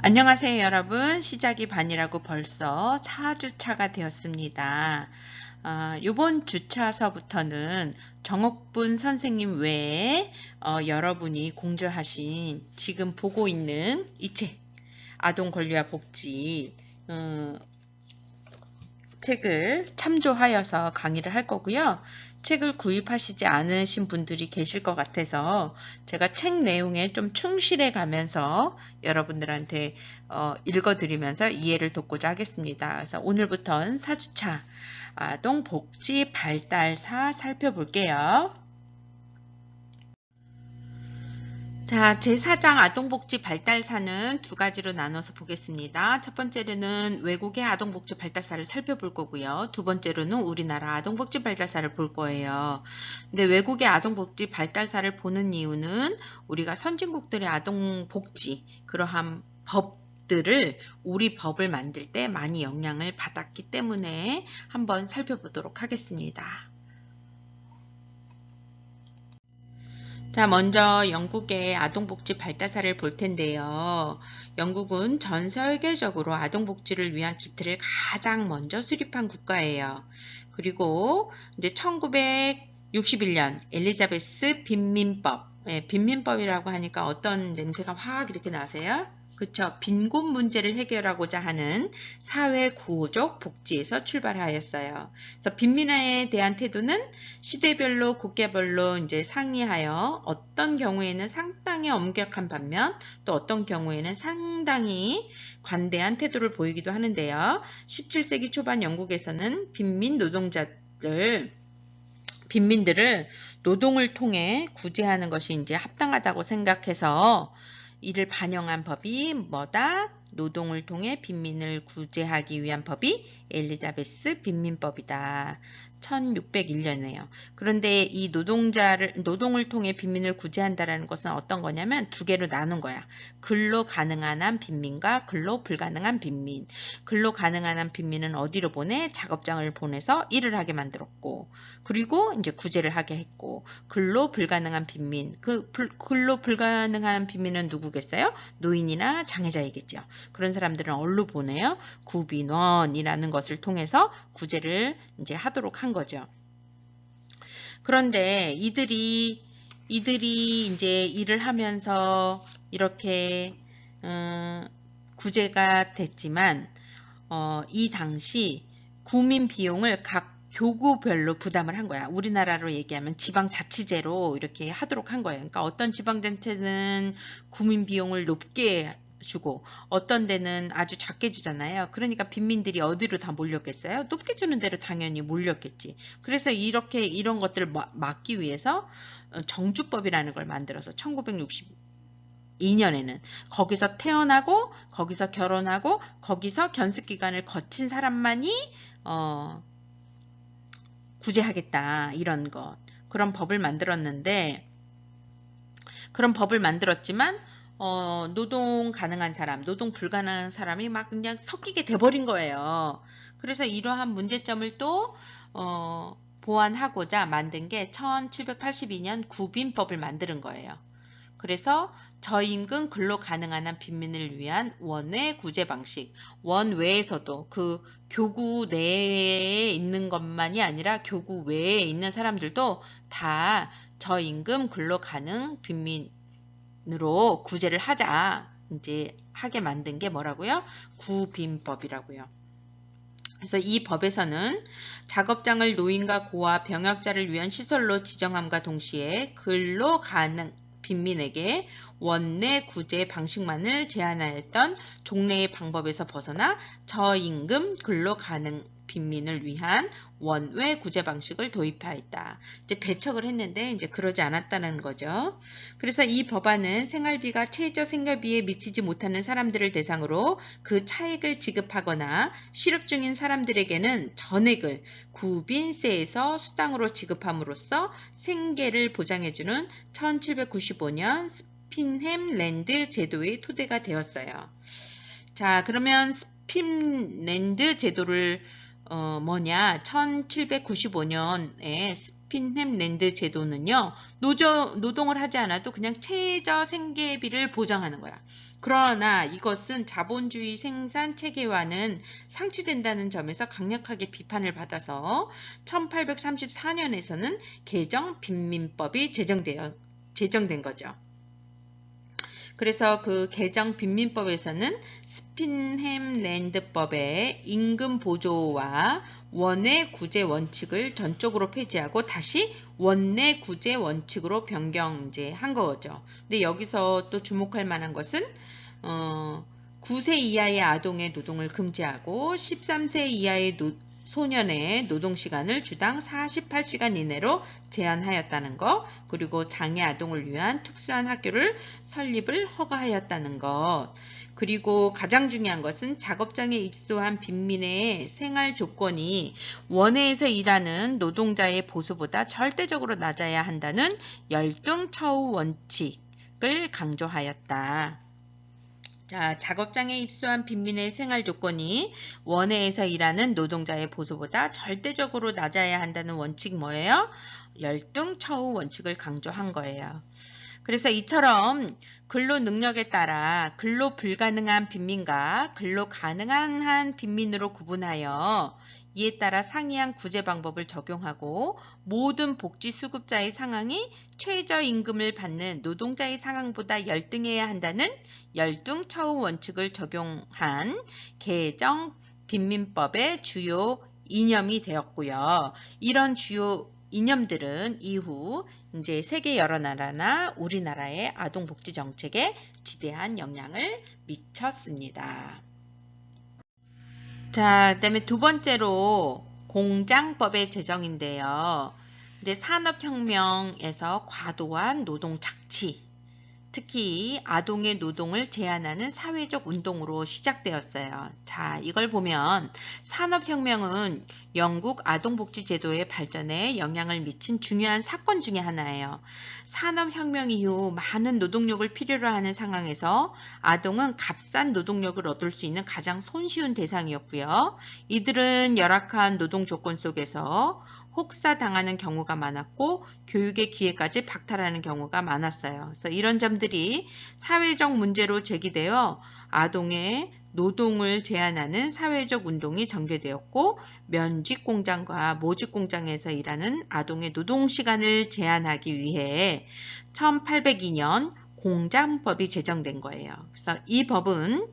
안녕하세요 여러분. 시작이 반이라고 벌써 4주차가 되었습니다. 이번 주차서부터는 정옥분 선생님 외에 여러분이 공저하신 지금 보고 있는 이 책 아동권리와 복지 책을 참조하여서 강의를 할 거고요. 책을 구입하시지 않으신 분들이 계실 것 같아서 제가 책 내용에 좀 충실해 가면서 여러분들한테 읽어드리면서 이해를 돕고자 하겠습니다. 그래서 오늘부터는 4주차 아동복지 발달사 살펴볼게요. 자, 제4장 아동복지 발달사는 두 가지로 나눠서 보겠습니다. 첫 번째로는 외국의 아동복지 발달사를 살펴볼 거고요. 두 번째로는 우리나라 아동복지 발달사를 볼 거예요. 근데 외국의 아동복지 발달사를 보는 이유는 우리가 선진국들의 아동복지, 그러한 법들을 우리 법을 만들 때 많이 영향을 받았기 때문에 한번 살펴보도록 하겠습니다. 자, 먼저 영국의 아동복지 발달사를 볼 텐데요. 영국은 전 세계적으로 아동복지를 위한 기틀을 가장 먼저 수립한 국가예요. 그리고 이제 1961년 엘리자베스 빈민법, 빈민법이라고 하니까 어떤 냄새가 확 이렇게 나세요? 그쵸? 빈곤 문제를 해결하고자 하는 사회구조적 복지에서 출발하였어요. 그래서 빈민에 대한 태도는 시대별로 국가별로 이제 상이하여 어떤 경우에는 상당히 엄격한 반면 또 어떤 경우에는 상당히 관대한 태도를 보이기도 하는데요. 17세기 초반 영국에서는 빈민들을 노동을 통해 구제하는 것이 이제 합당하다고 생각해서 이를 반영한 법이 뭐다? 노동을 통해 빈민을 구제하기 위한 법이 엘리자베스 빈민법이다. 1601년이에요. 그런데 이 노동을 통해 빈민을 구제한다라는 것은 어떤 거냐면 두 개로 나눈 거야. 근로 가능한 한 빈민과 근로 불가능한 빈민. 근로 가능한 한 빈민은 어디로 보내? 작업장을 보내서 일을 하게 만들었고, 그리고 이제 구제를 하게 했고, 근로 불가능한 빈민. 근로 불가능한 빈민은 누구겠어요? 노인이나 장애자이겠죠. 그런 사람들은 어디로 보내요? 구빈원이라는 것을 통해서 구제를 이제 하도록 한 거죠. 그런데 이들이 이제 일을 하면서 이렇게 구제가 됐지만 이 당시 구민 비용을 각 교구별로 부담을 한 거야. 우리나라로 얘기하면 지방자치제로 이렇게 하도록 한 거예요. 그러니까 어떤 지방자치는 구민 비용을 높게 주고 어떤 데는 아주 작게 주잖아요. 그러니까 빈민들이 어디로 다 몰렸겠어요? 높게 주는 데로 당연히 몰렸겠지. 그래서 이런 것들을 막기 위해서 정주법이라는 걸 만들어서 1962년에는 거기서 태어나고 거기서 결혼하고 거기서 견습기간을 거친 사람만이 구제하겠다, 이런 것. 그런 법을 만들었는데, 그런 법을 만들었지만 노동 가능한 사람, 노동 불가능한 사람이 막 그냥 섞이게 돼버린 거예요. 그래서 이러한 문제점을 또 보완하고자 만든 게 1782년 구빈법을 만드는 거예요. 그래서 저임금 근로 가능한 한 빈민을 위한 원외 구제 방식, 원외에서도 그 교구 내에 있는 것만이 아니라 교구 외에 있는 사람들도 다 저임금 근로 가능 빈민으로 구제를 하자, 이제 하게 만든 게 뭐라고요? 구빈법이라고요. 그래서 이 법에서는 작업장을 노인과 고아, 병역자를 위한 시설로 지정함과 동시에 근로 가능 빈민에게 원내 구제 방식만을 제한하였던 종래의 방법에서 벗어나 저임금 근로 가능 빈민을 위한 원외 구제 방식을 도입하였다. 이제 배척을 했는데 이제 그러지 않았다는 거죠. 그래서 이 법안은 생활비가 최저 생활비에 미치지 못하는 사람들을 대상으로 그 차액을 지급하거나 실업 중인 사람들에게는 전액을 구빈세에서 수당으로 지급함으로써 생계를 보장해주는 1795년 스핀햄랜드 제도의 토대가 되었어요. 자, 그러면 스핀랜드 제도를 뭐냐? 1795년에 스핀햄랜드 제도는요, 노동을 하지 않아도 그냥 최저 생계비를 보장하는 거야. 그러나 이것은 자본주의 생산 체계와는 상충된다는 점에서 강력하게 비판을 받아서 1834년에서는 개정 빈민법이 제정된 거죠. 그래서 그 개정 빈민법에서는 스핀햄랜드법의 임금 보조와 원외 구제 원칙을 전적으로 폐지하고 다시 원내 구제 원칙으로 변경한 거죠. 근데 여기서 또 주목할 만한 것은 9세 이하의 아동의 노동을 금지하고 13세 이하의 소년의 노동시간을 주당 48시간 이내로 제한하였다는 것, 그리고 장애 아동을 위한 특수한 학교를 설립을 허가하였다는 것, 그리고 가장 중요한 것은 작업장에 입소한 빈민의 생활 조건이 원해에서 일하는 노동자의 보수보다 절대적으로 낮아야 한다는 열등처우 원칙을 강조하였다. 자, 작업장에 입소한 빈민의 생활 조건이 원해에서 일하는 노동자의 보수보다 절대적으로 낮아야 한다는 원칙 뭐예요? 열등처우 원칙을 강조한 거예요. 그래서 이처럼 근로 능력에 따라 근로 불가능한 빈민과 근로 가능한 빈민으로 구분하여 이에 따라 상이한 구제 방법을 적용하고 모든 복지 수급자의 상황이 최저임금을 받는 노동자의 상황보다 열등해야 한다는 열등처우 원칙을 적용한 개정 빈민법의 주요 이념이 되었고요. 이런 주요 이념들은 이후 이제 세계 여러 나라나 우리나라의 아동복지 정책에 지대한 영향을 미쳤습니다. 자, 그다음에 두 번째로 공장법의 제정인데요. 이제 산업혁명에서 과도한 노동 착취, 특히 아동의 노동을 제한하는 사회적 운동으로 시작되었어요. 자, 이걸 보면 산업혁명은 영국 아동복지제도의 발전에 영향을 미친 중요한 사건 중에 하나예요. 산업혁명 이후 많은 노동력을 필요로 하는 상황에서 아동은 값싼 노동력을 얻을 수 있는 가장 손쉬운 대상이었고요. 이들은 열악한 노동 조건 속에서 혹사당하는 경우가 많았고 교육의 기회까지 박탈하는 경우가 많았어요. 그래서 이런 점들이 사회적 문제로 제기되어 아동의 노동을 제한하는 사회적 운동이 전개되었고 면직 공장과 모직 공장에서 일하는 아동의 노동 시간을 제한하기 위해 1802년 공장법이 제정된 거예요. 그래서 이 법은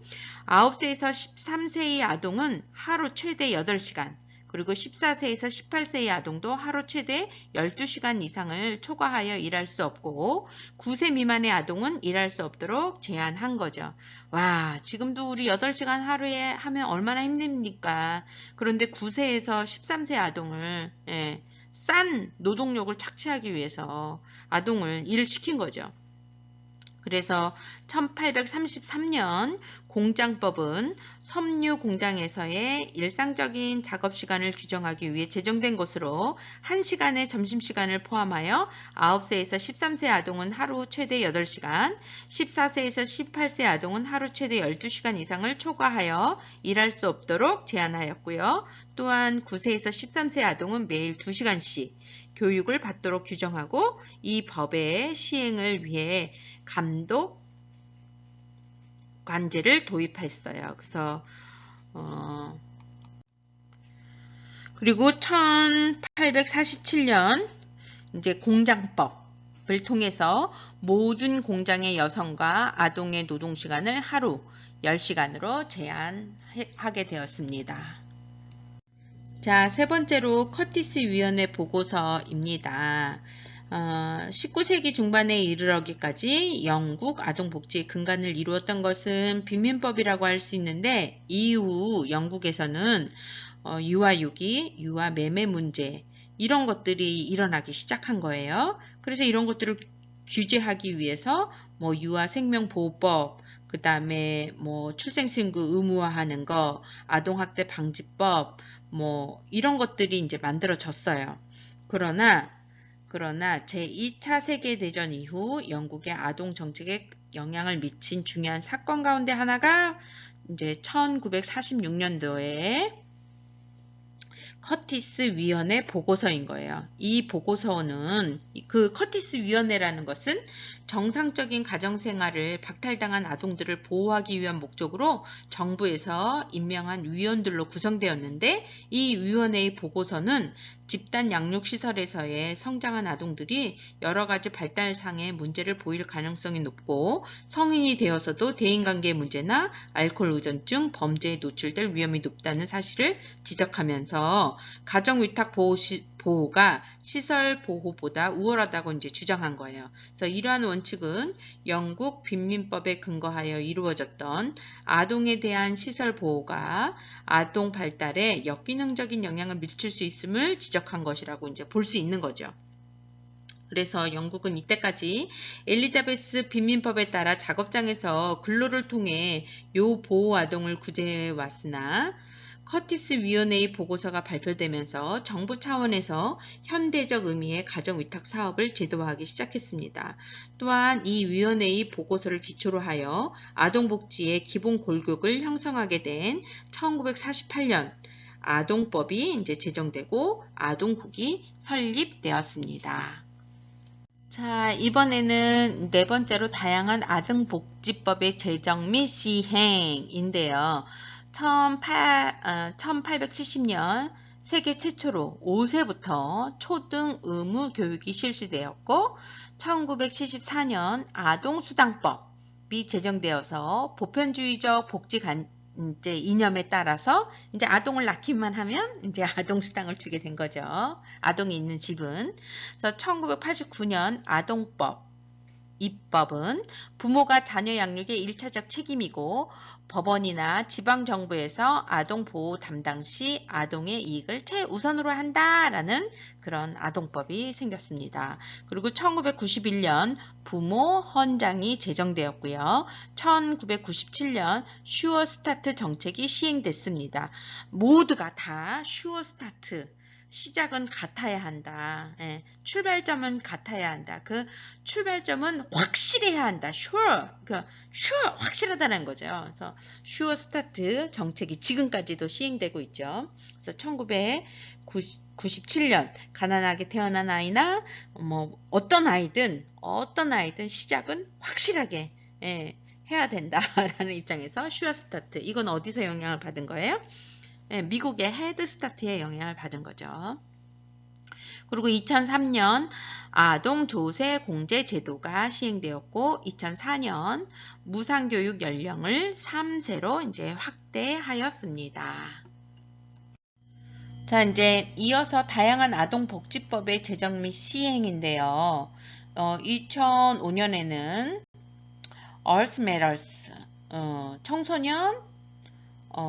9세에서 13세의 아동은 하루 최대 8시간, 그리고 14세에서 18세의 아동도 하루 최대 12시간 이상을 초과하여 일할 수 없고 9세 미만의 아동은 일할 수 없도록 제한한 거죠. 와, 지금도 우리 8시간 하루에 하면 얼마나 힘듭니까? 그런데 9세에서 13세 아동을 싼 노동력을 착취하기 위해서 아동을 일을 시킨 거죠. 그래서 1833년 공장법은 섬유 공장에서의 일상적인 작업 시간을 규정하기 위해 제정된 것으로 1시간의 점심시간을 포함하여 9세에서 13세 아동은 하루 최대 8시간, 14세에서 18세 아동은 하루 최대 12시간 이상을 초과하여 일할 수 없도록 제한하였고요. 또한 9세에서 13세 아동은 매일 2시간씩 교육을 받도록 규정하고 이 법의 시행을 위해 감독 관제를 도입했어요. 그래서 그리고 1847년 이제 공장법을 통해서 모든 공장의 여성과 아동의 노동 시간을 하루 10시간으로 제한하게 되었습니다. 자, 세 번째로 커티스 위원회 보고서입니다. 19세기 중반에 이르러기까지 영국 아동복지의 근간을 이루었던 것은 빈민법이라고 할 수 있는데 이후 영국에서는 유아유기, 유아매매 문제 이런 것들이 일어나기 시작한 거예요. 그래서 이런 것들을 규제하기 위해서 뭐 유아생명보호법, 그 다음에 뭐 출생신고 의무화하는 거, 아동학대 방지법, 뭐 이런 것들이 이제 만들어졌어요. 그러나 제2차 세계대전 이후 영국의 아동 정책에 영향을 미친 중요한 사건 가운데 하나가 이제 1946년도에 커티스 위원회 보고서인 거예요. 이 보고서는 그 커티스 위원회라는 것은 정상적인 가정생활을 박탈당한 아동들을 보호하기 위한 목적으로 정부에서 임명한 위원들로 구성되었는데 이 위원회의 보고서는 집단 양육시설에서의 성장한 아동들이 여러 가지 발달상의 문제를 보일 가능성이 높고 성인이 되어서도 대인관계 문제나 알코올 의존증, 범죄에 노출될 위험이 높다는 사실을 지적하면서 가정위탁 보호가 시설 보호보다 우월하다고 이제 주장한 거예요. 그래서 이러한 원칙은 영국 빈민법에 근거하여 이루어졌던 아동에 대한 시설 보호가 아동 발달에 역기능적인 영향을 미칠 수 있음을 지적한 것이라고 이제 볼 수 있는 거죠. 그래서 영국은 이때까지 엘리자베스 빈민법에 따라 작업장에서 근로를 통해 요 보호 아동을 구제해 왔으나 커티스 위원회의 보고서가 발표되면서 정부 차원에서 현대적 의미의 가정위탁 사업을 제도화하기 시작했습니다. 또한 이 위원회의 보고서를 기초로 하여 아동복지의 기본 골격을 형성하게 된 1948년 아동법이 이제 제정되고 아동국이 설립되었습니다. 자, 이번에는 네 번째로 다양한 아동복지법의 제정 및 시행인데요. 1870년 세계 최초로 5세부터 초등 의무 교육이 실시되었고 1974년 아동수당법이 제정되어서 보편주의적 복지 이제 이념에 따라서 이제 아동을 낳기만 하면 이제 아동수당을 주게 된 거죠. 아동이 있는 집은. 그래서 1989년 아동법 입법은 부모가 자녀 양육의 1차적 책임이고 법원이나 지방정부에서 아동보호 담당 시 아동의 이익을 최우선으로 한다라는 그런 아동법이 생겼습니다. 그리고 1991년 부모 헌장이 제정되었고요. 1997년 슈어스타트 정책이 시행됐습니다. 모두가 다 슈어스타트 시작은 같아야 한다. 예, 출발점은 같아야 한다. 그 출발점은 확실해야 한다. sure. sure 확실하다는 거죠. 그래서 sure 스타트 정책이 지금까지도 시행되고 있죠. 그래서 1997년 가난하게 태어난 아이나 뭐 어떤 아이든 시작은 확실하게 해야 된다라는 입장에서 sure 스타트. 이건 어디서 영향을 받은 거예요? 미국의 헤드스타트에 영향을 받은 거죠. 그리고 2003년 아동조세 공제 제도가 시행되었고 2004년 무상교육 연령을 3세로 이제 확대하였습니다. 자, 이제 이어서 다양한 아동복지법의 제정 및 시행인데요. 2005년에는 Earth Matters 청소년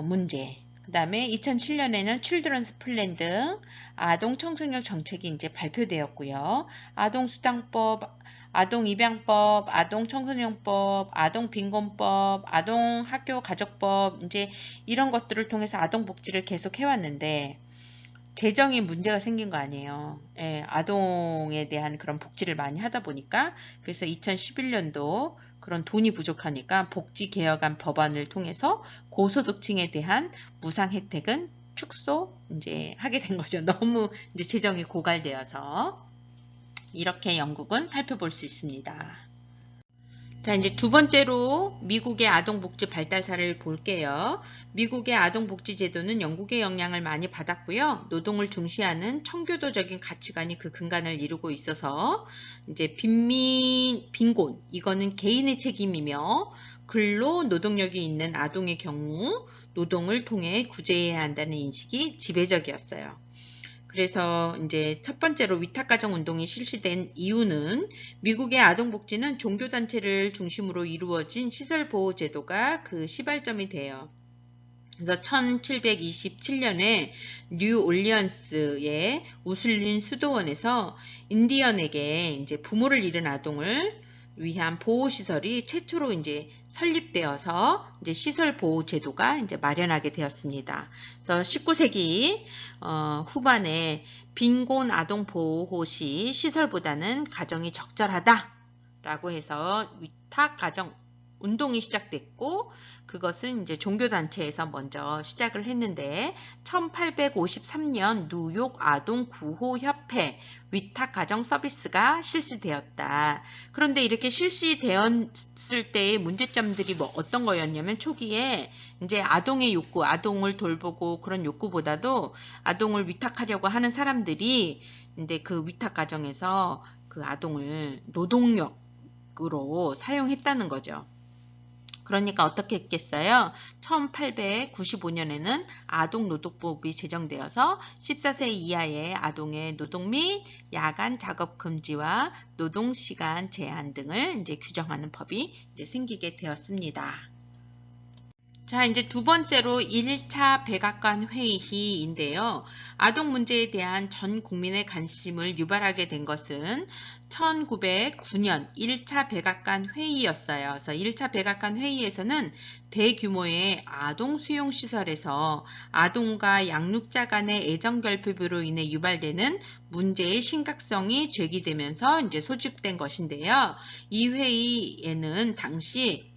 문제 그 다음에 2007년에는 Children's Plan 등 아동 청소년 정책이 이제 발표되었고요. 아동수당법, 아동입양법, 아동청소년법, 아동빈곤법, 아동학교가족법 이제 이런 것들을 통해서 아동복지를 계속 해왔는데 재정에 문제가 생긴 거 아니에요. 아동에 대한 그런 복지를 많이 하다 보니까 그래서 2011년도 그런 돈이 부족하니까 복지개혁안 법안을 통해서 고소득층에 대한 무상 혜택은 축소 이제 하게 된 거죠. 너무 이제 재정이 고갈되어서 이렇게 영국은 살펴볼 수 있습니다. 자, 이제 두 번째로 미국의 아동복지 발달 사례를 볼게요. 미국의 아동복지 제도는 영국의 영향을 많이 받았고요. 노동을 중시하는 청교도적인 가치관이 그 근간을 이루고 있어서 이제 빈곤, 이거는 개인의 책임이며 근로 노동력이 있는 아동의 경우 노동을 통해 구제해야 한다는 인식이 지배적이었어요. 그래서 이제 첫 번째로 위탁가정 운동이 실시된 이유는 미국의 아동복지는 종교단체를 중심으로 이루어진 시설보호제도가 그 시발점이 돼요. 그래서 1727년에 뉴올리언스의 우슬린 수도원에서 인디언에게 이제 부모를 잃은 아동을 위한 보호시설이 최초로 이제 설립되어서 이제 시설보호제도가 이제 마련하게 되었습니다. 그래서 19세기 후반에 빈곤 아동 보호 시 시설보다는 가정이 적절하다라고 해서 위탁 가정 운동이 시작됐고 그것은 이제 종교단체에서 먼저 시작을 했는데 1853년 뉴욕 아동 구호협회 협회 위탁 가정 서비스가 실시되었다. 그런데 이렇게 실시되었을 때의 문제점들이 뭐 어떤 거였냐면 초기에 이제 아동의 욕구, 아동을 돌보고 그런 욕구보다도 아동을 위탁하려고 하는 사람들이 근데 그 위탁 가정에서 그 아동을 노동력으로 사용했다는 거죠. 그러니까 어떻게 했겠어요? 1895년에는 아동노동법이 제정되어서 14세 이하의 아동의 노동 및 야간 작업 금지와 노동시간 제한 등을 이제 규정하는 법이 이제 생기게 되었습니다. 자, 이제 두 번째로 1차 백악관 회의인데요. 아동 문제에 대한 전 국민의 관심을 유발하게 된 것은 1909년 1차 백악관 회의였어요. 그래서 1차 백악관 회의에서는 대규모의 아동 수용시설에서 아동과 양육자 간의 애정결핍으로 인해 유발되는 문제의 심각성이 제기되면서 이제 소집된 것인데요. 이 회의에는 당시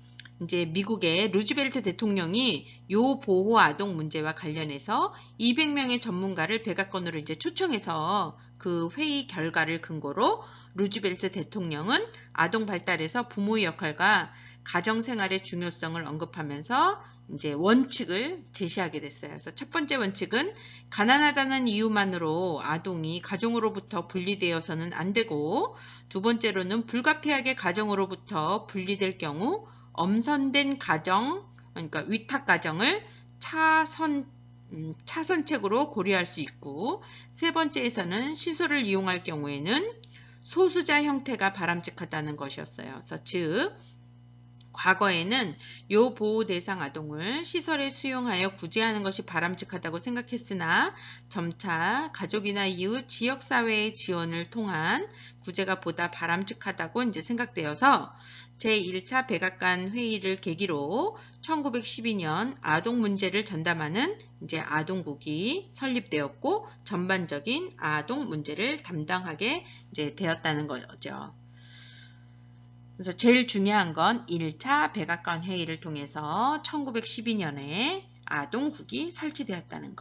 이제 미국의 루즈벨트 대통령이 요 보호 아동 문제와 관련해서 200명의 전문가를 백악관으로 이제 초청해서 그 회의 결과를 근거로 루즈벨트 대통령은 아동 발달에서 부모의 역할과 가정 생활의 중요성을 언급하면서 이제 원칙을 제시하게 됐어요. 그래서 첫 번째 원칙은 가난하다는 이유만으로 아동이 가정으로부터 분리되어서는 안 되고, 두 번째로는 불가피하게 가정으로부터 분리될 경우 엄선된 가정, 그러니까 위탁 가정을 차선책으로 고려할 수 있고, 세 번째에서는 시설을 이용할 경우에는 소수자 형태가 바람직하다는 것이었어요. 그래서 즉 과거에는 요 보호 대상 아동을 시설에 수용하여 구제하는 것이 바람직하다고 생각했으나 점차 가족이나 이웃, 지역사회의 지원을 통한 구제가 보다 바람직하다고 이제 생각되어서 제1차 백악관 회의를 계기로 1912년 아동 문제를 전담하는 이제 아동국이 설립되었고 전반적인 아동 문제를 담당하게 이제 되었다는 거죠. 그래서 제일 중요한 건 1차 백악관 회의를 통해서 1912년에 아동국이 설치되었다는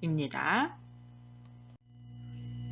것입니다.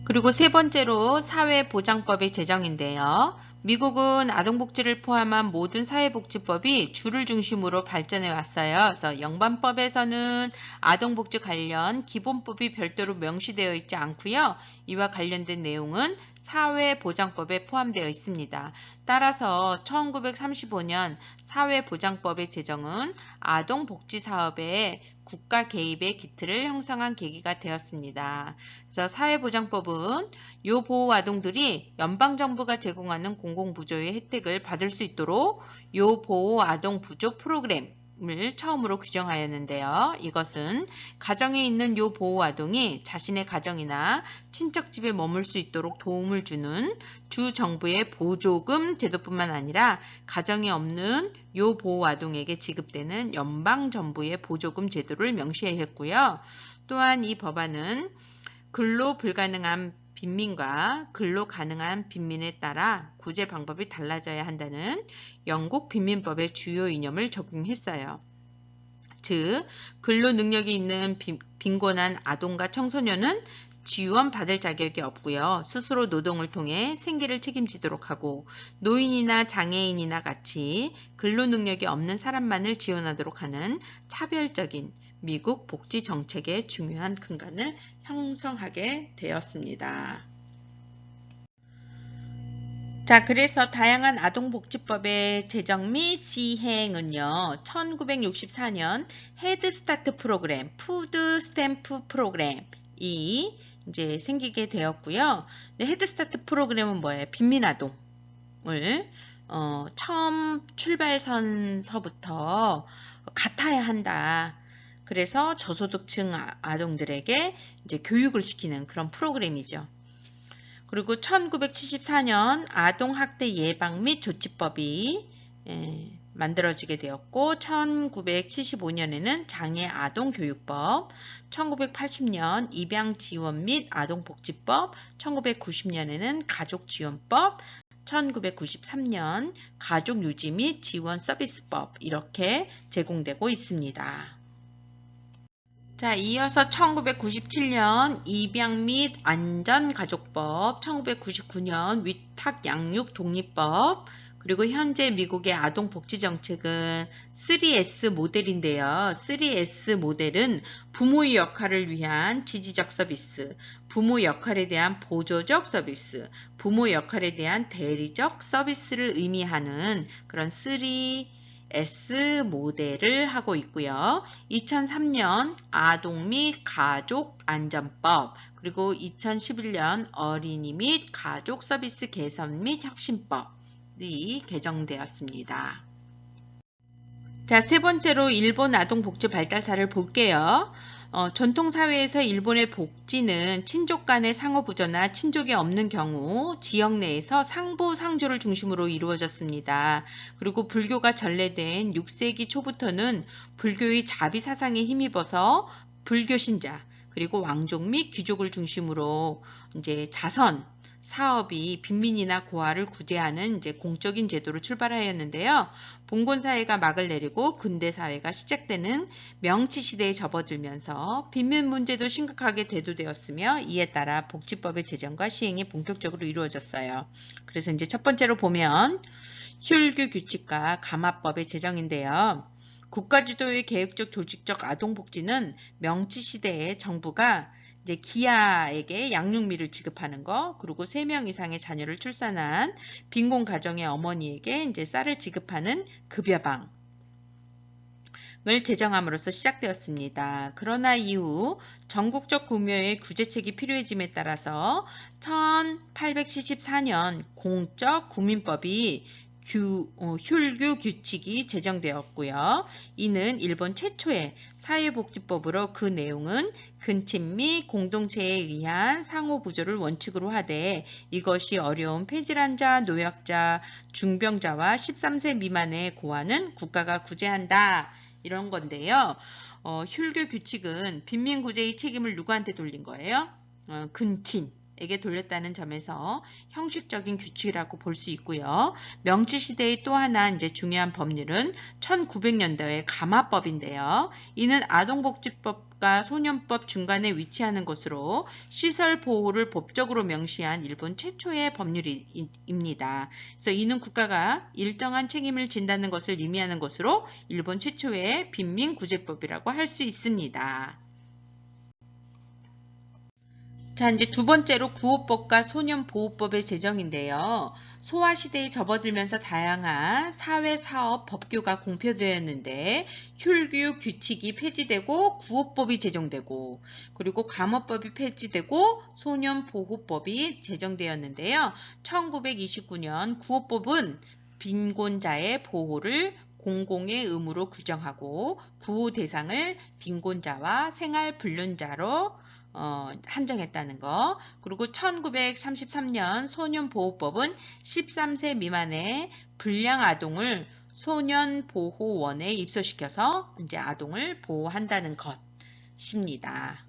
그리고 세 번째로 사회보장법의 제정인데요. 미국은 아동복지를 포함한 모든 사회복지법이 주를 중심으로 발전해 왔어요. 그래서 영반법에서는 아동복지 관련 기본법이 별도로 명시되어 있지 않고요. 이와 관련된 내용은 사회보장법에 포함되어 있습니다. 따라서 1935년 사회보장법의 제정은 아동복지사업의 국가 개입의 기틀을 형성한 계기가 되었습니다. 그래서 사회보장법은 요 보호 아동들이 연방정부가 제공하는 공공부조의 혜택을 받을 수 있도록 요 보호 아동 부조 프로그램을 처음으로 규정하였는데요. 이것은 가정에 있는 요 보호 아동이 자신의 가정이나 친척집에 머물 수 있도록 도움을 주는 주 정부의 보조금 제도뿐만 아니라 가정이 없는 요 보호 아동에게 지급되는 연방 정부의 보조금 제도를 명시했고요. 또한 이 법안은 근로 불가능한 빈민과 근로 가능한 빈민에 따라 구제 방법이 달라져야 한다는 영국 빈민법의 주요 이념을 적용했어요. 즉, 근로 능력이 있는 빈곤한 아동과 청소년은 지원받을 자격이 없고요. 스스로 노동을 통해 생계를 책임지도록 하고 노인이나 장애인이나 같이 근로 능력이 없는 사람만을 지원하도록 하는 차별적인 미국 복지 정책의 중요한 근간을 형성하게 되었습니다. 자, 그래서 다양한 아동복지법의 제정 및 시행은요, 1964년 헤드스타트 프로그램, 푸드 스탬프 프로그램이 이제 생기게 되었고요. 헤드스타트 프로그램은 뭐예요? 빈민아동을 처음 출발선서부터 같아야 한다. 그래서 저소득층 아동들에게 이제 교육을 시키는 그런 프로그램이죠. 그리고 1974년 아동학대 예방 및 조치법이 만들어지게 되었고 1975년에는 장애 아동교육법, 1980년 입양지원 및 아동복지법, 1990년에는 가족지원법, 1993년 가족유지 및 지원 서비스법 이렇게 제공되고 있습니다. 자, 이어서 1997년 입양 및 안전가족법, 1999년 위탁 양육 독립법, 그리고 현재 미국의 아동복지정책은 3S 모델인데요. 3S 모델은 부모의 역할을 위한 지지적 서비스, 부모 역할에 대한 보조적 서비스, 부모 역할에 대한 대리적 서비스를 의미하는 그런 3S 모델을 하고 있고요. 2003년 아동 및 가족 안전법, 그리고 2011년 어린이 및 가족 서비스 개선 및 혁신법이 개정되었습니다. 자, 세 번째로 일본 아동복지 발달사를 볼게요. 전통사회에서 일본의 복지는 친족 간의 상호부조나 친족이 없는 경우 지역 내에서 상부, 상조를 중심으로 이루어졌습니다. 그리고 불교가 전래된 6세기 초부터는 불교의 자비 사상에 힘입어서 불교 신자, 그리고 왕족 및 귀족을 중심으로 이제 자선, 사업이 빈민이나 고아를 구제하는 이제 공적인 제도로 출발하였는데요. 봉건사회가 막을 내리고 근대사회가 시작되는 명치시대에 접어들면서 빈민 문제도 심각하게 대두되었으며 이에 따라 복지법의 제정과 시행이 본격적으로 이루어졌어요. 그래서 이제 첫 번째로 보면 혈규 규칙과 가마법의 제정인데요. 국가주도의 계획적 조직적 아동복지는 명치시대에 정부가 이제 기아에게 양육비를 지급하는 거, 그리고 3명 이상의 자녀를 출산한 빈곤 가정의 어머니에게 이제 쌀을 지급하는 급여방을 제정함으로써 시작되었습니다. 그러나 이후 전국적 구매의 규제책이 필요해짐에 따라서 1874년 공적 구민법이 혈규 규칙이 제정되었고요. 이는 일본 최초의 사회복지법으로 그 내용은 근친 및 공동체에 의한 상호부조를 원칙으로 하되 이것이 어려운 폐질환자, 노약자, 중병자와 13세 미만의 고아는 국가가 구제한다. 이런 건데요. 혈규 규칙은 빈민구제의 책임을 누구한테 돌린 거예요? 근친. 에게 돌렸다는 점에서 형식적인 규칙이라고 볼 수 있고요. 명치시대의 또 하나 이제 중요한 법률은 1900년대의 가마법인데요. 이는 아동복지법과 소년법 중간에 위치하는 것으로 시설 보호를 법적으로 명시한 일본 최초의 법률입니다. 그래서 이는 국가가 일정한 책임을 진다는 것을 의미하는 것으로 일본 최초의 빈민구제법이라고 할 수 있습니다. 자, 이제 두 번째로 구호법과 소년보호법의 제정인데요. 소아시대에 접어들면서 다양한 사회사업 법규가 공표되었는데 혈규 규칙이 폐지되고 구호법이 제정되고 그리고 감호법이 폐지되고 소년보호법이 제정되었는데요. 1929년 구호법은 빈곤자의 보호를 공공의 의무로 규정하고 구호 대상을 빈곤자와 생활불륜자로 한정했다는 거. 그리고 1933년 소년보호법은 13세 미만의 불량 아동을 소년보호원에 입소시켜서 이제 아동을 보호한다는 것입니다.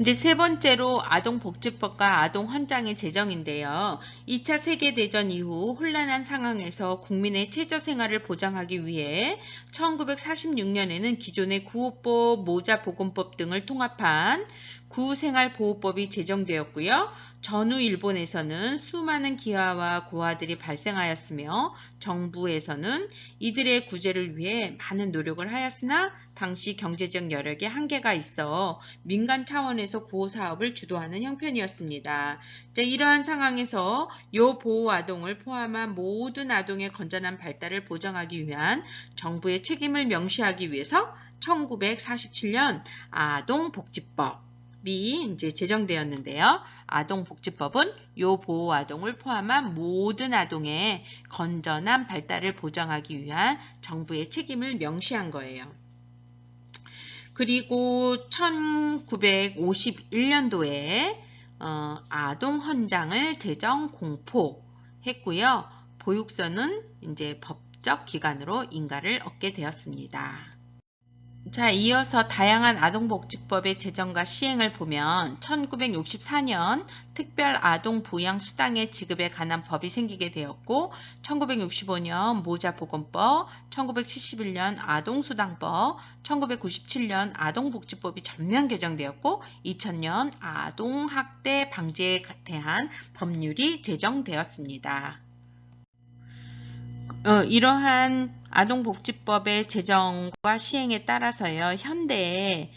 이제 세 번째로 아동복지법과 아동헌장의 제정인데요. 2차 세계대전 이후 혼란한 상황에서 국민의 최저생활을 보장하기 위해 1946년에는 기존의 구호법, 모자보건법 등을 통합한 구생활보호법이 제정되었고요. 전후 일본에서는 수많은 기아와 고아들이 발생하였으며 정부에서는 이들의 구제를 위해 많은 노력을 하였으나 당시 경제적 여력에 한계가 있어 민간 차원에서 구호 사업을 주도하는 형편이었습니다. 이러한 상황에서 요보호 아동을 포함한 모든 아동의 건전한 발달을 보장하기 위한 정부의 책임을 명시하기 위해서 1947년 아동복지법 이 이제 제정되었는데요. 아동복지법은 요보호 아동을 포함한 모든 아동의 건전한 발달을 보장하기 위한 정부의 책임을 명시한 거예요. 그리고 1951년도에 아동헌장을 제정 공포했고요. 보육서는 이제 법적 기관으로 인가를 얻게 되었습니다. 자, 이어서 다양한 아동복지법의 제정과 시행을 보면 1964년 특별아동부양수당의 지급에 관한 법이 생기게 되었고 1965년 모자보건법, 1971년 아동수당법, 1997년 아동복지법이 전면 개정되었고 2000년 아동학대 방지에 대한 법률이 제정되었습니다. 이러한 아동복지법의 제정과 시행에 따라서요, 현대의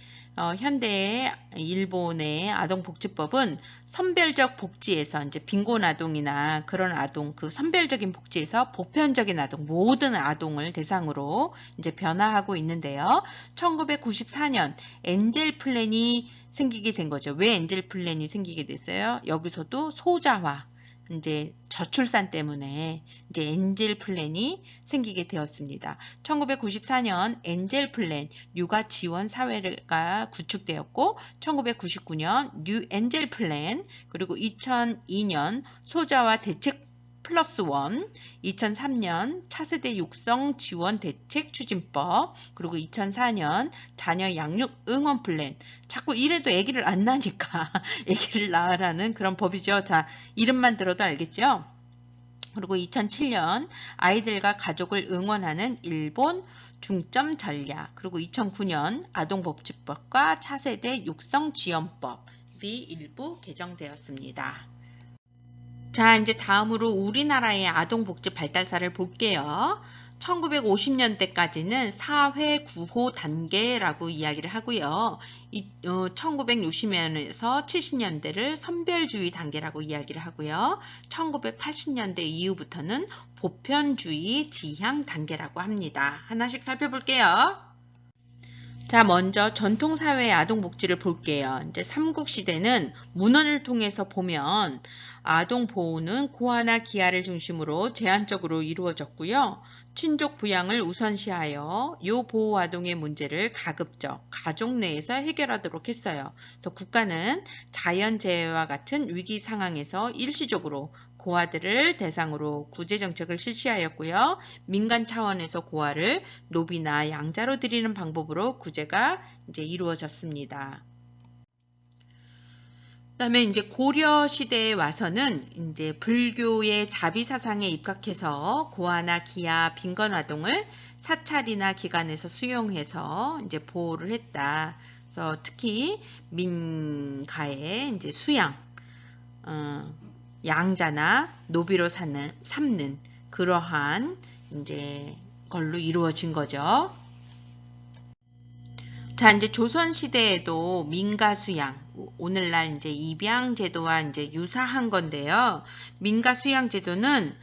일본의 아동복지법은 선별적 복지에서 이제 빈곤 아동이나 그런 아동, 그 선별적인 복지에서 보편적인 아동, 모든 아동을 대상으로 이제 변화하고 있는데요. 1994년 엔젤 플랜이 생기게 된 거죠. 왜 엔젤 플랜이 생기게 됐어요? 여기서도 소자와 이제 저출산 때문에 이제 엔젤 플랜이 생기게 되었습니다. 1994년 엔젤 플랜 육아 지원 사회가 구축되었고 1999년 뉴 엔젤 플랜 그리고 2002년 소자와 대책 플러스 원, 2003년 차세대 육성 지원 대책 추진법, 그리고 2004년 자녀 양육 응원 플랜. 자꾸 이래도 아기를 안 낳으니까 아기를 낳으라는 그런 법이죠. 자, 이름만 들어도 알겠죠? 그리고 2007년 아이들과 가족을 응원하는 일본 중점 전략, 그리고 2009년 아동복지법과 차세대 육성 지원법이 일부 개정되었습니다. 자, 이제 다음으로 우리나라의 아동복지 발달사를 볼게요. 1950년대까지는 사회 구호 단계라고 이야기를 하고요. 1960년에서 70년대를 선별주의 단계라고 이야기를 하고요. 1980년대 이후부터는 보편주의 지향 단계라고 합니다. 하나씩 살펴볼게요. 자, 먼저 전통사회의 아동복지를 볼게요. 이제 삼국시대는 문헌을 통해서 보면 아동보호는 고아나 기아를 중심으로 제한적으로 이루어졌고요. 친족 부양을 우선시하여 요 보호아동의 문제를 가급적 가족 내에서 해결하도록 했어요. 그래서 국가는 자연재해와 같은 위기 상황에서 일시적으로 고아들을 대상으로 구제정책을 실시하였고요. 민간 차원에서 고아를 노비나 양자로 드리는 방법으로 구제가 이제 이루어졌습니다. 그다음에 이제 고려 시대에 와서는 이제 불교의 자비 사상에 입각해서 고아나 기아, 빈곤 아동을 사찰이나 기관에서 수용해서 이제 보호를 했다. 그래서 특히 민가의 이제 수양, 양자나 노비로 삼는 그러한 이제 걸로 이루어진 거죠. 자, 이제 조선시대에도 민가수양, 오늘날 이제 입양제도와 이제 유사한 건데요. 민가수양제도는,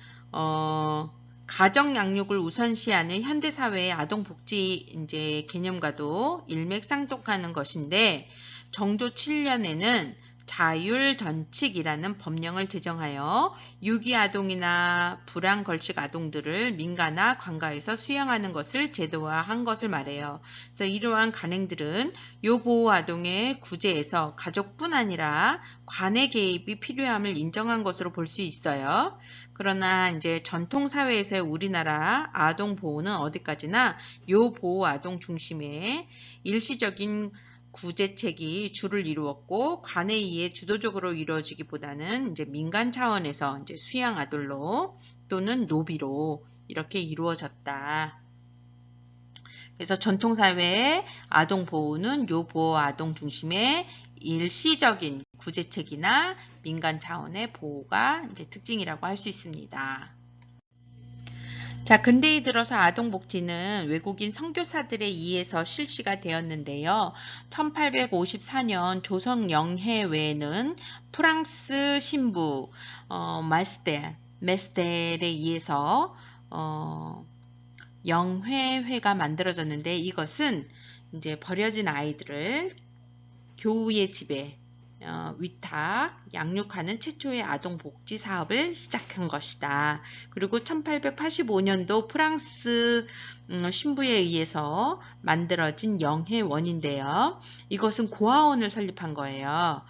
가정양육을 우선시하는 현대사회의 아동복지 이제 개념과도 일맥상통하는 것인데, 정조 7년에는 자율전칙이라는 법령을 제정하여 유기아동이나 불황걸식 아동들을 민가나 관가에서 수양하는 것을 제도화한 것을 말해요. 그래서 이러한 간행들은 요보호아동의 구제에서 가족뿐 아니라 관의 개입이 필요함을 인정한 것으로 볼 수 있어요. 그러나 이제 전통사회에서의 우리나라 아동보호는 어디까지나 요보호아동 중심의 일시적인 구제책이 주를 이루었고 관에 의해 주도적으로 이루어지기보다는 이제 민간 차원에서 이제 수양 아들로 또는 노비로 이렇게 이루어졌다. 그래서 전통사회의 아동 보호는 요보호 아동 중심의 일시적인 구제책이나 민간 차원의 보호가 이제 특징이라고 할 수 있습니다. 자, 근대에 들어서 아동복지는 외국인 선교사들에 의해서 실시가 되었는데요. 1854년 조선영해회는 프랑스 신부 메스텔에 의해서 영회회가 만들어졌는데 이것은 이제 버려진 아이들을 교우의 집에 위탁, 양육하는 최초의 아동복지 사업을 시작한 것이다. 그리고 1885년도 프랑스 신부에 의해서 만들어진 영해원인데요. 이것은 고아원을 설립한 거예요.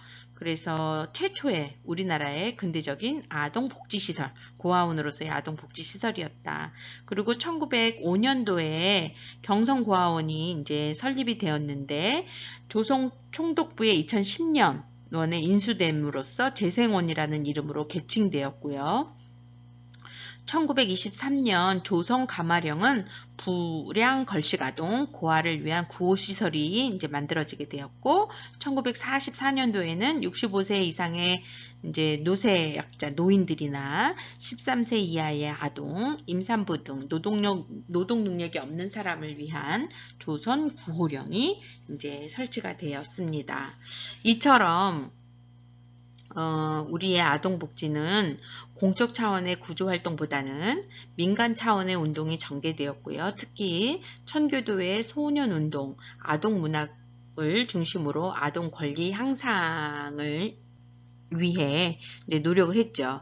그래서 최초의 우리나라의 근대적인 아동복지시설, 고아원으로서의 아동복지시설이었다. 그리고 1905년도에 경성고아원이 이제 설립이 되었는데 조선 총독부의 2010년에 인수됨으로써 재생원이라는 이름으로 개칭되었고요. 1923년 조선 가마령은 불량 걸식 아동 고아를 위한 구호시설이 이제 만들어지게 되었고, 1944년도에는 65세 이상의 이제 노쇠약자 노인들이나 13세 이하의 아동, 임산부 등 노동 능력이 없는 사람을 위한 조선 구호령이 이제 설치가 되었습니다. 이처럼 우리의 아동복지는 공적 차원의 구조활동보다는 민간 차원의 운동이 전개되었고요. 특히 천교도의 소년운동, 아동문학을 중심으로 아동 권리 향상을 위해 이제 노력을 했죠.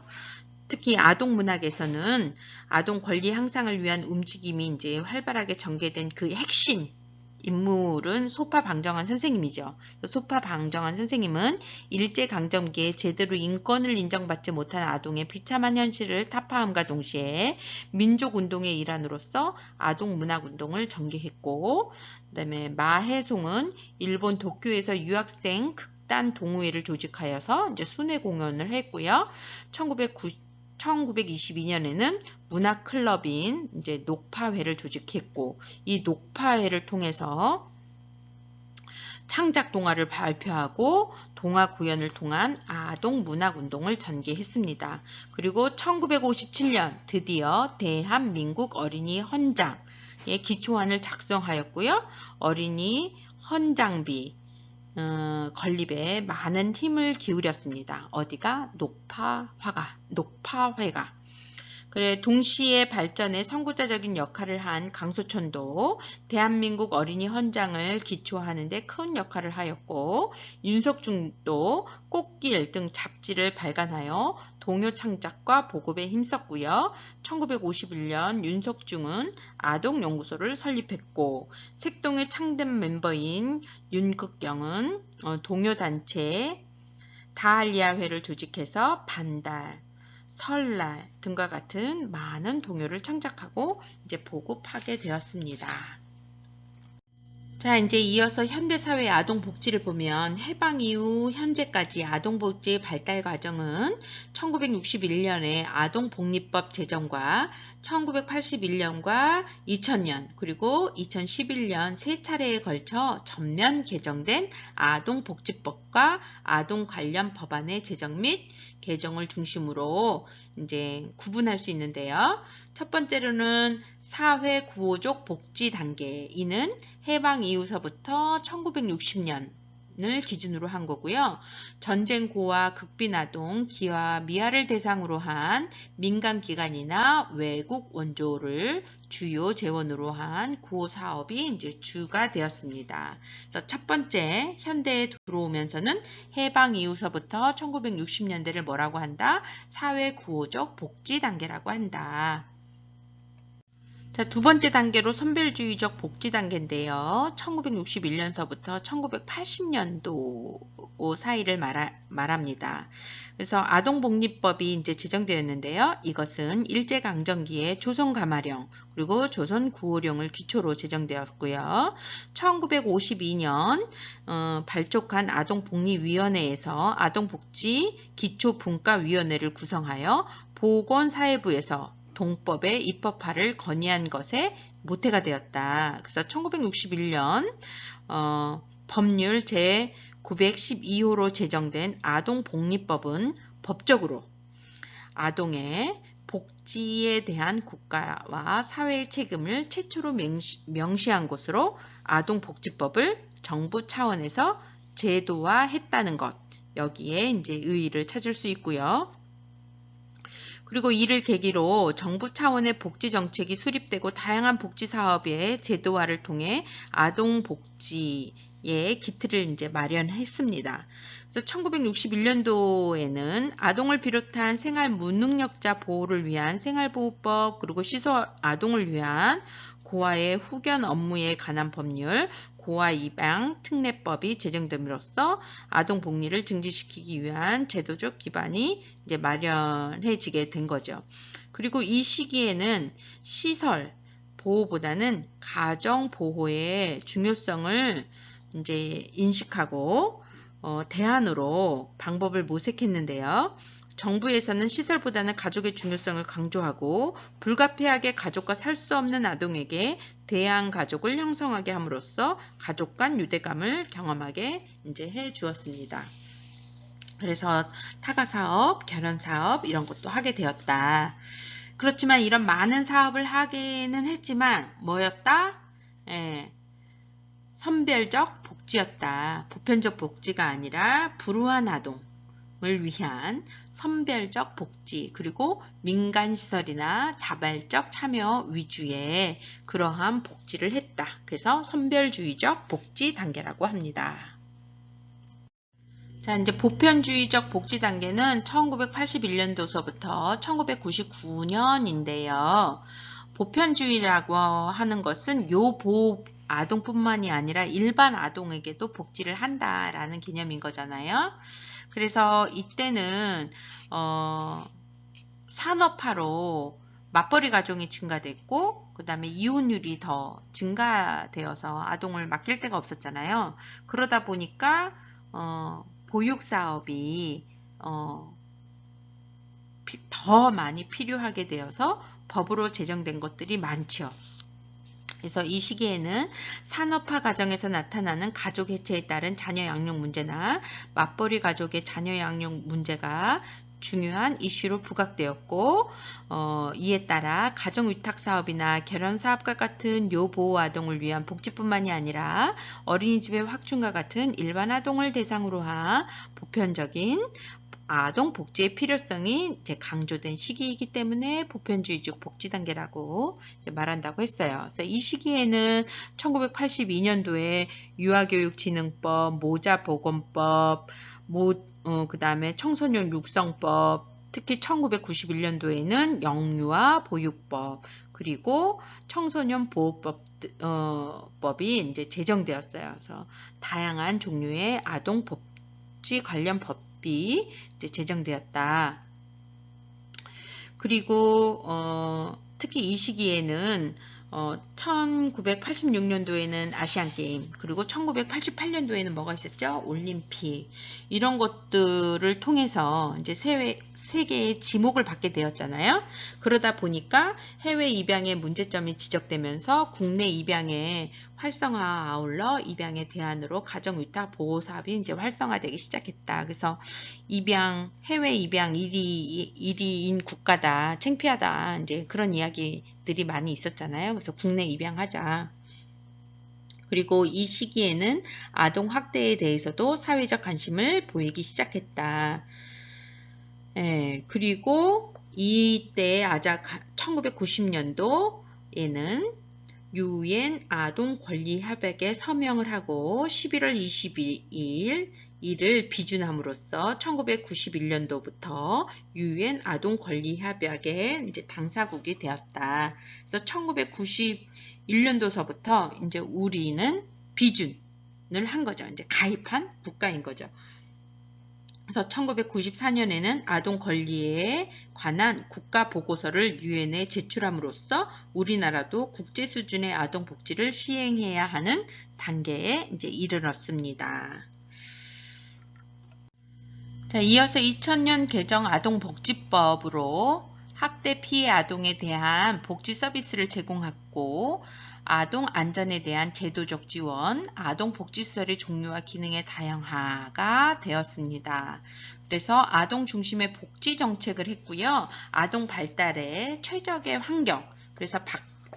특히 아동문학에서는 아동 권리 향상을 위한 움직임이 이제 활발하게 전개된 그 핵심 인물은 소파방정환 선생님이죠. 소파방정환 선생님은 일제강점기에 제대로 인권을 인정받지 못한 아동의 비참한 현실을 타파함과 동시에 민족운동의 일환으로서 아동문학운동을 전개했고, 그 다음에 마해송은 일본 도쿄에서 유학생 극단 동호회를 조직하여서 이제 순회 공연을 했고요. 1922년에는 문학클럽인 이제 녹파회를 조직했고, 이 녹파회를 통해서 창작 동화를 발표하고 동화 구연을 통한 아동 문학 운동을 전개했습니다. 그리고 1957년 드디어 대한민국 어린이 헌장의 기초안을 작성하였고요. 어린이 헌장비 건립에 많은 힘을 기울였습니다. 어디가? 녹파회가. 그래, 동시에 발전에 선구자적인 역할을 한 강소천도 대한민국 어린이 헌장을 기초하는 데 큰 역할을 하였고, 윤석중도 꽃길 등 잡지를 발간하여 동요 창작과 보급에 힘썼고요. 1951년 윤석중은 아동연구소를 설립했고, 색동의 창단 멤버인 윤극경은 동요단체 다할리아회를 조직해서 반달, 설날 등과 같은 많은 동요를 창작하고 이제 보급하게 되었습니다. 자, 이제 이어서 현대사회 아동복지를 보면 해방 이후 현재까지 아동복지의 발달 과정은 1961년에 아동복리법 제정과 1981년과 2000년 그리고 2011년 세 차례에 걸쳐 전면 개정된 아동복지법과 아동 관련 법안의 제정 및 개정을 중심으로 이제 구분할 수 있는데요. 첫 번째로는 사회 구호적 복지 단계. 이는 해방 이후서부터 1960년을 기준으로 한 거고요. 전쟁 고아, 극빈 아동, 기아, 미아를 대상으로 한 민간 기관이나 외국 원조를 주요 재원으로 한 구호 사업이 이제 주가 되었습니다. 그래서 첫 번째 현대에 들어오면서는 해방 이후서부터 1960년대를 뭐라고 한다? 사회 구호적 복지 단계라고 한다. 자, 두 번째 단계로 선별주의적 복지 단계인데요. 1961년서부터 1980년도 사이를 말합니다. 그래서 아동복리법이 이제 제정되었는데요. 이것은 일제강점기에 조선가마령 그리고 조선구호령을 기초로 제정되었고요. 1952년 발족한 아동복리위원회에서 아동복지 기초분과위원회를 구성하여 보건사회부에서 동법의 입법화를 건의한 것에 모태가 되었다. 그래서 1961년 법률 제912호로 제정된 아동복리법은 법적으로 아동의 복지에 대한 국가와 사회의 책임을 최초로 명시한 것으로 아동복지법을 정부 차원에서 제도화했다는 것, 여기에 이제 의의를 찾을 수 있고요. 그리고 이를 계기로 정부 차원의 복지 정책이 수립되고 다양한 복지 사업의 제도화를 통해 아동 복지의 기틀을 이제 마련했습니다. 그래서 1961년도에는 아동을 비롯한 생활 무능력자 보호를 위한 생활보호법, 그리고 시소 아동을 위한 고아의 후견 업무에 관한 법률, 고아 입양 특례법이 제정됨으로써 아동 복리를 증진시키기 위한 제도적 기반이 이제 마련해지게 된 거죠. 그리고 이 시기에는 시설 보호보다는 가정 보호의 중요성을 이제 인식하고 대안으로 방법을 모색했는데요. 정부에서는 시설보다는 가족의 중요성을 강조하고 불가피하게 가족과 살 수 없는 아동에게 대안 가족을 형성하게 함으로써 가족 간 유대감을 경험하게 이제 해 주었습니다. 그래서 타가 사업, 결혼 사업 이런 것도 하게 되었다. 그렇지만 이런 많은 사업을 하기는 했지만 뭐였다? 선별적 복지였다. 보편적 복지가 아니라 불우한 아동을 위한 선별적 복지, 그리고 민간시설이나 자발적 참여 위주의 그러한 복지를 했다. 그래서 선별주의적 복지 단계라고 합니다. 자, 이제 보편주의적 복지 단계는 1981년도서부터 1999년인데요. 보편주의라고 하는 것은 요보호 아동뿐만이 아니라 일반 아동에게도 복지를 한다라는 개념인 거잖아요. 그래서 이때는 산업화로 맞벌이 가정이 증가됐고 그 다음에 이혼율이 더 증가되어서 아동을 맡길 데가 없었잖아요. 그러다 보니까 보육사업이 더 많이 필요하게 되어서 법으로 제정된 것들이 많죠. 그래서 이 시기에는 산업화 과정에서 나타나는 가족 해체에 따른 자녀 양육 문제나 맞벌이 가족의 자녀 양육 문제가 중요한 이슈로 부각되었고 이에 따라 가정위탁사업이나 결혼사업과 같은 요보호 아동을 위한 복지뿐만이 아니라 어린이집의 확충과 같은 일반 아동을 대상으로 한 보편적인 아동 복지의 필요성이 이제 강조된 시기이기 때문에 보편주의적 복지 단계라고 이제 말한다고 했어요. 그래서 이 시기에는 1982년도에 유아교육진흥법, 모자보건법, 그 다음에 청소년 육성법, 특히 1991년도에는 영유아 보육법, 그리고 청소년 보호법이 이제 제정되었어요. 그래서 다양한 종류의 아동 복지 관련 법이 이제 제정되었다. 그리고 특히 이 시기에는 1986년도에는 아시안게임, 그리고 1988년도에는 뭐가 있었죠? 올림픽. 이런 것들을 통해서 이제 세계의 지목을 받게 되었잖아요. 그러다 보니까 해외 입양의 문제점이 지적되면서 국내 입양의 활성화 아울러 입양의 대안으로 가정위탁 보호사업이 이제 활성화되기 시작했다. 그래서 해외 입양 1위인 국가다, 창피하다, 이제 그런 이야기들이 많이 있었잖아요. 그래서 국내 입양하자. 그리고 이 시기에는 아동 학대에 대해서도 사회적 관심을 보이기 시작했다. 그리고 이때 1990년도에는 UN 아동 권리 협약에 서명을 하고 11월 22일 이를 비준함으로써 1991년도부터 UN 아동 권리 협약의 이제 당사국이 되었다. 그래서 1991년도서부터 이제 우리는 비준을 한 거죠. 이제 가입한 국가인 거죠. 그래서 1994년에는 아동 권리에 관한 국가 보고서를 유엔에 제출함으로써 우리나라도 국제 수준의 아동 복지를 시행해야 하는 단계에 이제 이르렀습니다. 자, 이어서 2000년 개정 아동복지법으로 학대 피해 아동에 대한 복지 서비스를 제공했고 아동 안전에 대한 제도적 지원, 아동 복지시설의 종류와 기능의 다양화가 되었습니다. 그래서 아동 중심의 복지 정책을 했고요. 아동 발달의 최적의 환경, 그래서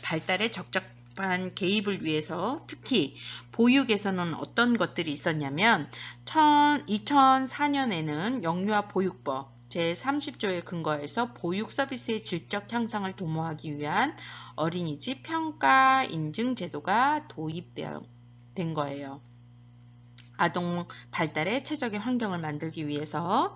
발달에 적절한 개입을 위해서 특히 보육에서는 어떤 것들이 있었냐면 2004년에는 영유아 보육법 제30조에 근거해서 보육 서비스의 질적 향상을 도모하기 위한 어린이집 평가 인증 제도가 도입된 거예요. 아동 발달에 최적의 환경을 만들기 위해서.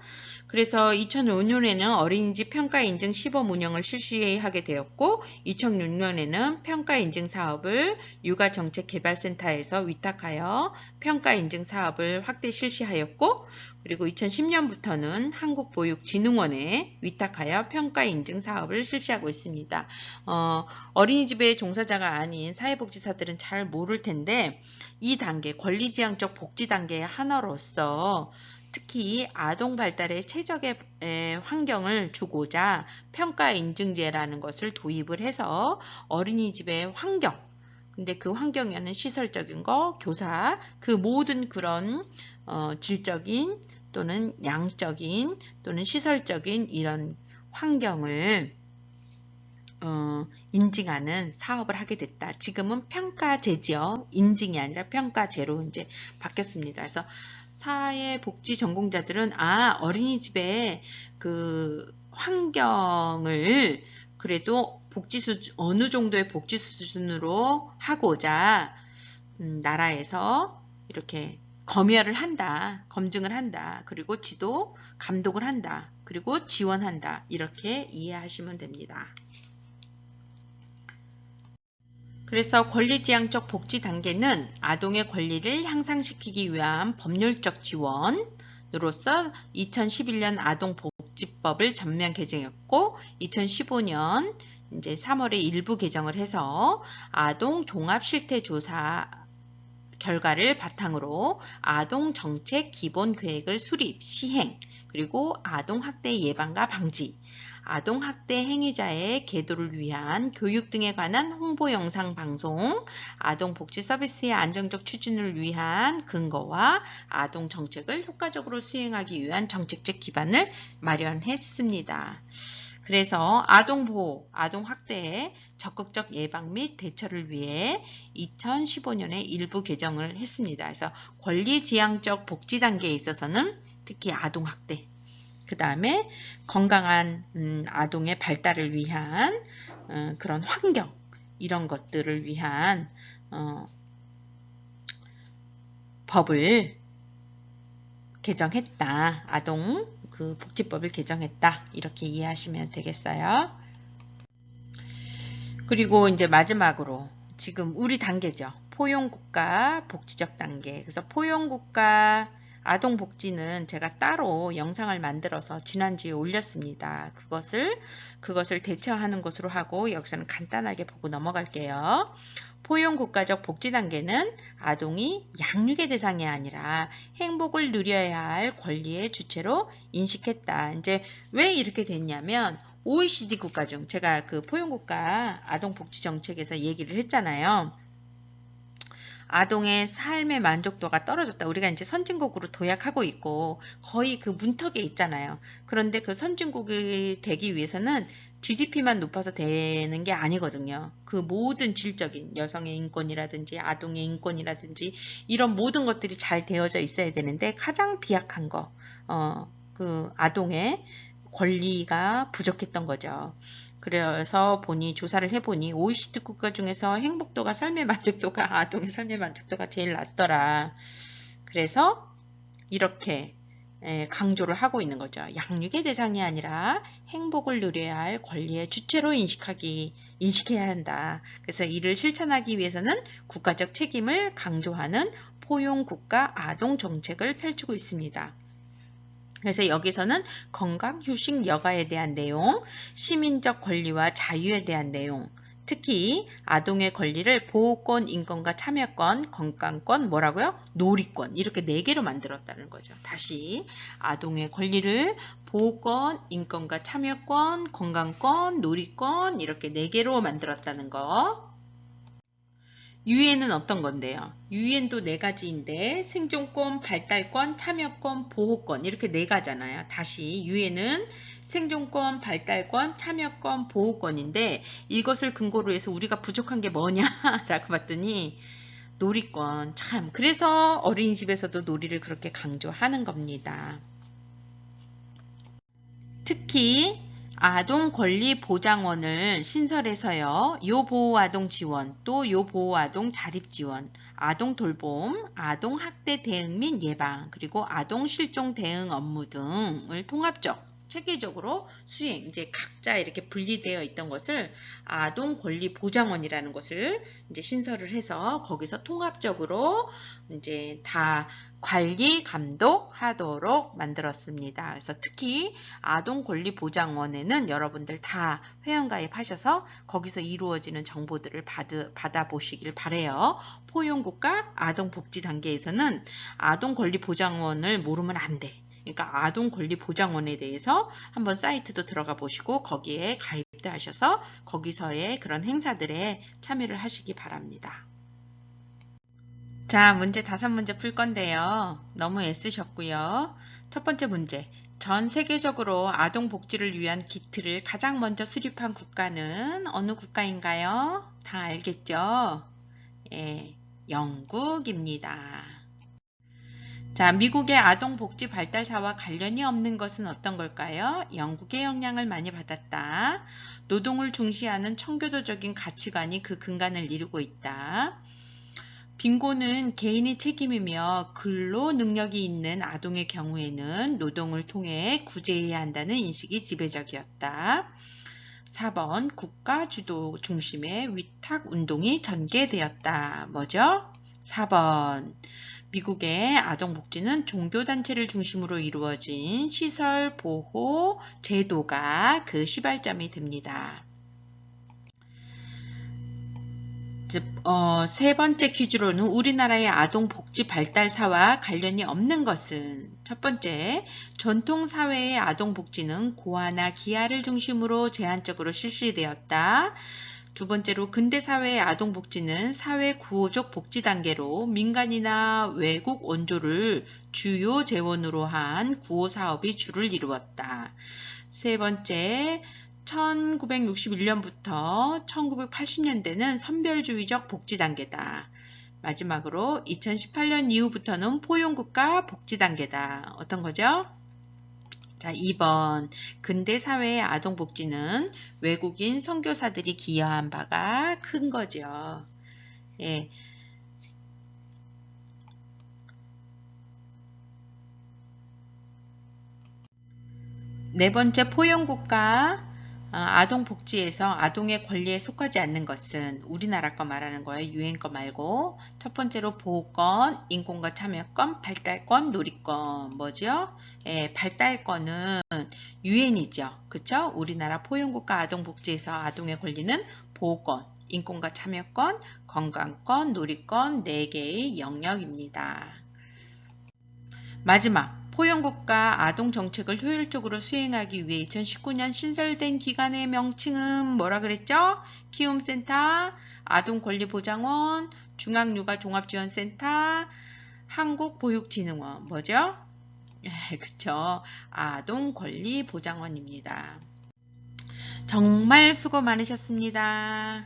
그래서 2005년에는 어린이집 평가인증 시범 운영을 실시하게 되었고 2006년에는 평가인증 사업을 육아정책개발센터에서 위탁하여 평가인증 사업을 확대 실시하였고 그리고 2010년부터는 한국보육진흥원에 위탁하여 평가인증 사업을 실시하고 있습니다. 어린이집의 종사자가 아닌 사회복지사들은 잘 모를 텐데 이 단계, 권리지향적 복지 단계의 하나로서 특히 아동 발달에 최적의 환경을 주고자 평가인증제라는 것을 도입을 해서 어린이집의 환경, 근데 그 환경에는 시설적인 거, 교사, 그 모든 그런 질적인 또는 양적인 또는 시설적인 이런 환경을 인증하는 사업을 하게 됐다. 지금은 평가제지요. 인증이 아니라 평가제로 이제 바뀌었습니다. 그래서 사회복지 전공자들은 어린이집의 그 환경을 그래도 복지 수준, 어느 정도의 복지 수준으로 하고자 나라에서 이렇게 검열을 한다, 검증을 한다, 그리고 지도, 감독을 한다, 그리고 지원한다. 이렇게 이해하시면 됩니다. 그래서 권리지향적 복지 단계는 아동의 권리를 향상시키기 위한 법률적 지원으로서 2011년 아동복지법을 전면 개정했고 2015년 이제 3월에 일부 개정을 해서 아동 종합 실태 조사 결과를 바탕으로 아동 정책 기본 계획을 수립, 시행, 그리고 아동 학대 예방과 방지, 아동 학대 행위자의 계도를 위한 교육 등에 관한 홍보 영상 방송, 아동 복지 서비스의 안정적 추진을 위한 근거와 아동 정책을 효과적으로 수행하기 위한 정책적 기반을 마련했습니다. 그래서 아동보호, 아동학대의 적극적 예방 및 대처를 위해 2015년에 일부 개정을 했습니다. 그래서 권리지향적 복지 단계에 있어서는 특히 아동학대, 그 다음에 건강한 아동의 발달을 위한 그런 환경, 이런 것들을 위한 법을 개정했다. 아동 그 복지법을 개정했다. 이렇게 이해하시면 되겠어요. 그리고 이제 마지막으로 지금 우리 단계죠. 포용국가 복지적 단계. 그래서 포용국가 아동복지는 제가 따로 영상을 만들어서 지난주에 올렸습니다. 그것을 대처하는 것으로 하고 여기서는 간단하게 보고 넘어갈게요. 포용국가적 복지 단계는 아동이 양육의 대상이 아니라 행복을 누려야 할 권리의 주체로 인식했다. 이제 왜 이렇게 됐냐면 OECD 국가 중 제가 그 포용국가 아동복지정책에서 얘기를 했잖아요. 아동의 삶의 만족도가 떨어졌다. 우리가 이제 선진국으로 도약하고 있고 거의 그 문턱에 있잖아요. 그런데 그 선진국이 되기 위해서는 GDP만 높아서 되는 게 아니거든요. 그 모든 질적인 여성의 인권이라든지 아동의 인권이라든지 이런 모든 것들이 잘 되어져 있어야 되는데 가장 비약한 거, 그 아동의 권리가 부족했던 거죠. 그래서 조사를 해보니 OECD 국가 중에서 행복도가 삶의 만족도가 아동의 삶의 만족도가 제일 낮더라. 그래서 이렇게 강조를 하고 있는 거죠. 양육의 대상이 아니라 행복을 누려야 할 권리의 주체로 인식해야 한다. 그래서 이를 실천하기 위해서는 국가적 책임을 강조하는 포용국가 아동 정책을 펼치고 있습니다. 그래서 여기서는 건강, 휴식, 여가에 대한 내용, 시민적 권리와 자유에 대한 내용, 특히 아동의 권리를 보호권, 인권과 참여권, 건강권, 뭐라고요? 놀이권 이렇게 4개로 만들었다는 거죠. 다시 아동의 권리를 보호권, 인권과 참여권, 건강권, 놀이권 이렇게 4개로 만들었다는 거. 유엔은 어떤 건데요? 유엔도 4가지인데 생존권, 발달권, 참여권, 보호권 이렇게 4가잖아요. 다시 유엔은 생존권, 발달권, 참여권, 보호권인데 이것을 근거로 해서 우리가 부족한 게 뭐냐라고 봤더니 놀이권. 참 그래서 어린이집에서도 놀이를 그렇게 강조하는 겁니다. 특히 아동권리보장원을 신설해서요. 요보호아동 지원, 또 요보호아동 자립지원, 아동돌봄, 아동학대 대응 및 예방, 그리고 아동실종 대응 업무 등을 통합적, 체계적으로 수행, 이제 각자 이렇게 분리되어 있던 것을 아동권리보장원이라는 것을 이제 신설을 해서 거기서 통합적으로 이제 다 관리, 감독하도록 만들었습니다. 그래서 특히 아동권리보장원에는 여러분들 다 회원가입하셔서 거기서 이루어지는 정보들을 받아보시길 바래요. 포용국가 아동복지 단계에서는 아동권리보장원을 모르면 안 돼. 그러니까 아동권리보장원에 대해서 한번 사이트도 들어가 보시고 거기에 가입도 하셔서 거기서의 그런 행사들에 참여를 하시기 바랍니다. 자, 문제 5문제 풀 건데요. 너무 애쓰셨고요. 첫 번째 문제. 전 세계적으로 아동복지를 위한 키트를 가장 먼저 수립한 국가는 어느 국가인가요? 다 알겠죠? 예, 영국입니다. 자, 미국의 아동복지 발달사와 관련이 없는 것은 어떤 걸까요? 영국의 영향을 많이 받았다. 노동을 중시하는 청교도적인 가치관이 그 근간을 이루고 있다. 빈곤은 개인의 책임이며 근로 능력이 있는 아동의 경우에는 노동을 통해 구제해야 한다는 인식이 지배적이었다. 4번 국가 주도 중심의 위탁 운동이 전개되었다. 뭐죠? 4번 미국의 아동복지는 종교단체를 중심으로 이루어진 시설 보호 제도가 그 시발점이 됩니다. 세 번째 퀴즈로는 우리나라의 아동복지 발달사와 관련이 없는 것은 첫 번째, 전통사회의 아동복지는 고아나 기아를 중심으로 제한적으로 실시되었다. 두 번째로 근대사회의 아동복지는 사회구호적 복지 단계로 민간이나 외국 원조를 주요 재원으로 한 구호사업이 주를 이루었다. 세 번째, 1961년부터 1980년대는 선별주의적 복지 단계다. 마지막으로 2018년 이후부터는 포용국가 복지 단계다. 어떤 거죠? 자, 2번 근대사회의 아동복지는 외국인 선교사들이 기여한 바가 큰 거죠. 예. 네 번째 포용국가 아동복지에서 아동의 권리에 속하지 않는 것은 우리나라 거 말하는 거예요. 유엔 거 말고. 첫 번째로 보호권, 인권과 참여권, 발달권, 놀이권. 뭐죠? 예, 발달권은 유엔이죠. 그쵸? 우리나라 포용국가 아동복지에서 아동의 권리는 보호권, 인권과 참여권, 건강권, 놀이권 4개의 영역입니다. 마지막. 포용국가 아동정책을 효율적으로 수행하기 위해 2019년 신설된 기관의 명칭은 뭐라 그랬죠? 키움센터, 아동권리보장원, 중앙육아종합지원센터, 한국보육진흥원. 뭐죠? 그쵸. 아동권리보장원입니다. 정말 수고 많으셨습니다.